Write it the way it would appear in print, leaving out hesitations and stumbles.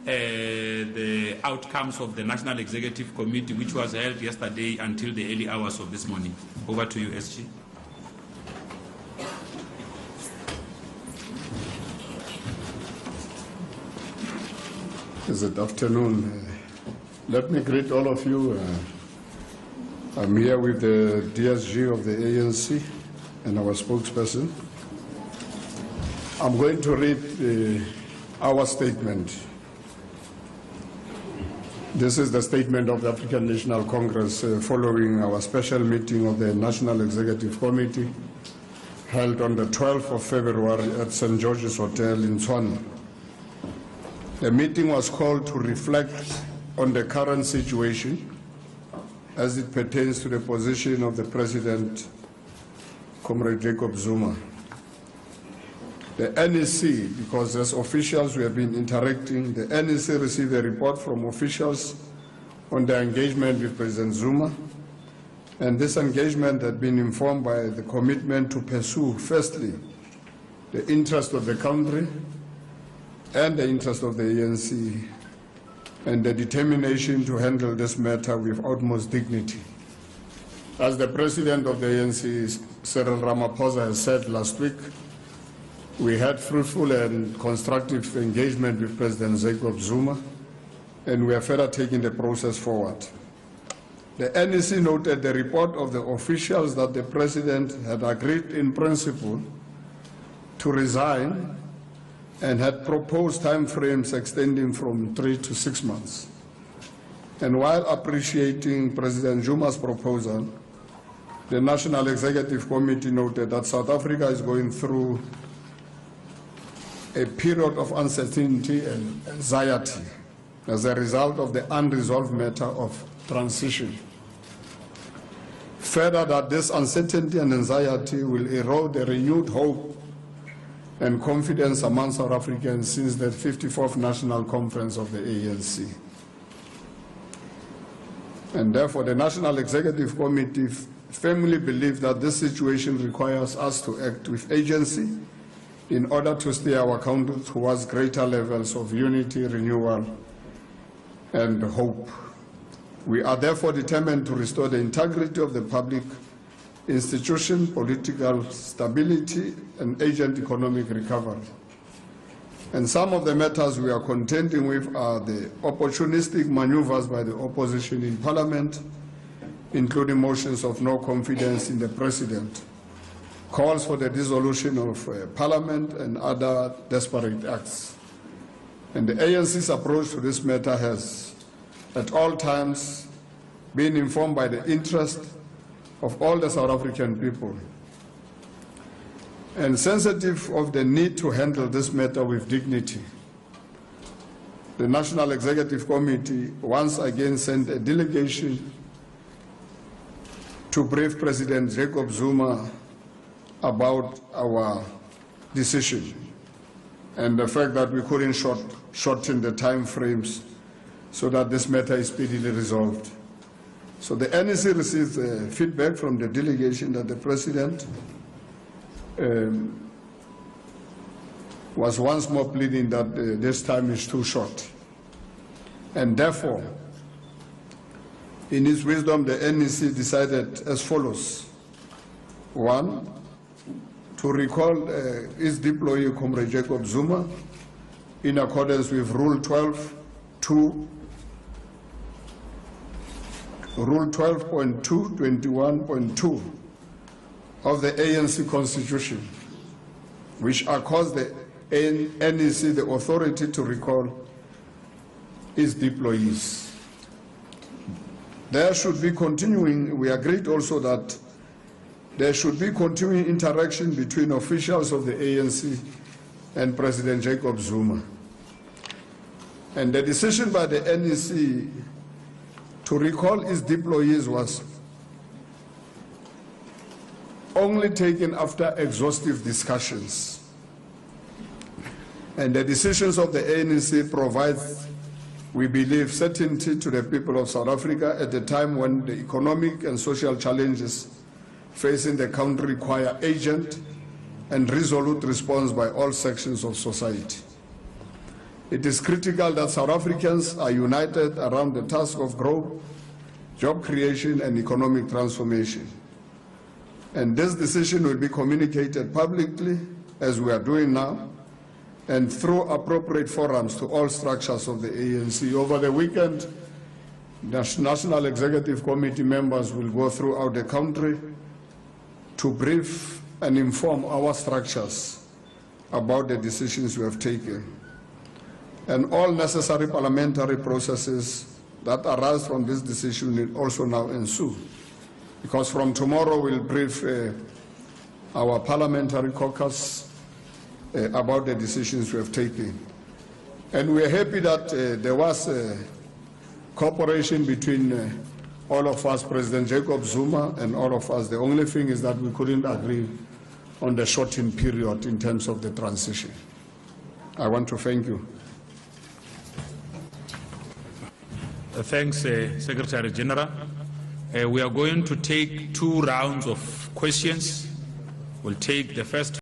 the outcomes of the National Executive Committee, which was held yesterday until the early hours of this morning. Over to you, SG. Good afternoon. Let me greet all of you. I'm here with the DSG of the ANC and our spokesperson. I'm going to read our statement. This is the statement of the African National Congress following our special meeting of the National Executive Committee held on the 12th of February at St. George's Hotel in Tshwane. The meeting was called to reflect on the current situation as it pertains to the position of the President, Comrade Jacob Zuma. The NEC, because as officials we have been interacting, the NEC received a report from officials on their engagement with President Zuma, and this engagement had been informed by the commitment to pursue, firstly, the interest of the country and the interest of the ANC, and the determination to handle this matter with utmost dignity. As the President of the ANC, Cyril Ramaphosa, has said last week, we had fruitful and constructive engagement with President Jacob Zuma, and we are further taking the process forward. The NEC noted the report of the officials that the President had agreed in principle to resign and had proposed timeframes extending from 3 to 6 months. And while appreciating President Zuma's proposal, the National Executive Committee noted that South Africa is going through a period of uncertainty and anxiety as a result of the unresolved matter of transition. Further, that this uncertainty and anxiety will erode the renewed hope and confidence among South Africans since the 54th National Conference of the ANC. And therefore, the National Executive Committee firmly believes that this situation requires us to act with agency in order to steer our country towards greater levels of unity, renewal, and hope. We are therefore determined to restore the integrity of the public institution, political stability, and agent economic recovery. And some of the matters we are contending with are the opportunistic maneuvers by the opposition in Parliament, including motions of no confidence in the President, calls for the dissolution of Parliament, and other desperate acts. And the ANC's approach to this matter has, at all times, been informed by the interest of all the South African people, and sensitive of the need to handle this matter with dignity. The National Executive Committee once again sent a delegation to brief President Jacob Zuma about our decision and the fact that we couldn't shorten the time frames so that this matter is speedily resolved. So the NEC received feedback from the delegation that the President was once more pleading that this time is too short. And therefore, in its wisdom, the NEC decided as follows. 1, to recall its deployee, Comrade Jacob Zuma, in accordance with Rule 12.2, Rule 12.2, 21.2 of the ANC Constitution, which accords the NEC the authority to recall its deployees. There should be continuing, we agreed also that there should be continuing interaction between officials of the ANC and President Jacob Zuma. And the decision by the NEC to recall its deployees was only taken after exhaustive discussions. And the decisions of the ANC provide, we believe, certainty to the people of South Africa at a time when the economic and social challenges facing the country require urgent and resolute response by all sections of society. It is critical that South Africans are united around the task of growth, job creation, and economic transformation. And this decision will be communicated publicly, as we are doing now, and through appropriate forums to all structures of the ANC. Over the weekend, National Executive Committee members will go throughout the country to brief and inform our structures about the decisions we have taken. And all necessary parliamentary processes that arise from this decision will also now ensue. Because from tomorrow we'll brief our parliamentary caucus about the decisions we have taken. And we're happy that there was cooperation between all of us, President Jacob Zuma and all of us. The only thing is that we couldn't agree on the shortened period in terms of the transition. I want to thank you. Thanks, Secretary General. We are going to take 2 rounds of questions. We'll take the first